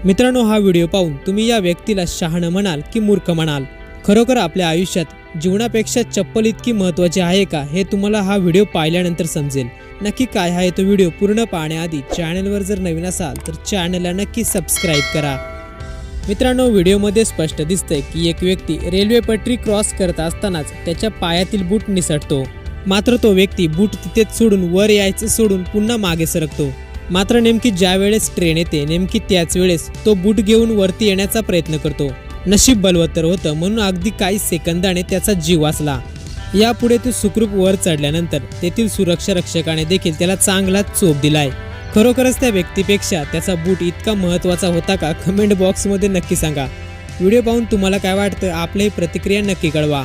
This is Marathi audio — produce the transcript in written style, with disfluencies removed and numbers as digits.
मित्रांनो, हा व्हिडिओ पाहून तुम्ही या व्यक्तीला शहाणं म्हणाल की मूर्ख म्हणाल? खरोखर आपल्या आयुष्यात जीवनापेक्षा चप्पल इतकी महत्त्वाची आहे का, हे तुम्हाला हा व्हिडिओ पाहिल्यानंतर समजेल। नक्की काय आहे तो व्हिडिओ पूर्ण पाहण्याआधी चॅनलवर जर नवीन असाल तर चॅनलला नक्की सबस्क्राइब करा। मित्रांनो, व्हिडिओमध्ये स्पष्ट दिसतंय की एक व्यक्ती रेल्वे पटरी क्रॉस करत असतानाच त्याच्या पायातील बूट निसटतो। मात्र तो व्यक्ती बूट तिथेच सोडून वर यायचं सोडून पुन्हा मागे सरकतो। मात्र नेमकी ज्या वेळेस ट्रेन येते नेमकी त्याच वेळेस तो बूट घेऊन वरती येण्याचा प्रयत्न करतो। नशीब बलवत्तर होतं म्हणून अगदी काही सेकंदाने त्याचा जीव वाचला। यापुढे तो सुखरूप वर चढल्यानंतर तेथील सुरक्षा रक्षकाने देखील त्याला चांगला चोप दिलाय। खरोखरच त्या व्यक्तीपेक्षा त्याचा बूट इतका महत्त्वाचा होता का? कमेंट बॉक्समध्ये नक्की सांगा। व्हिडिओ पाहून तुम्हाला काय वाटतं? आपली प्रतिक्रिया नक्की कळवा।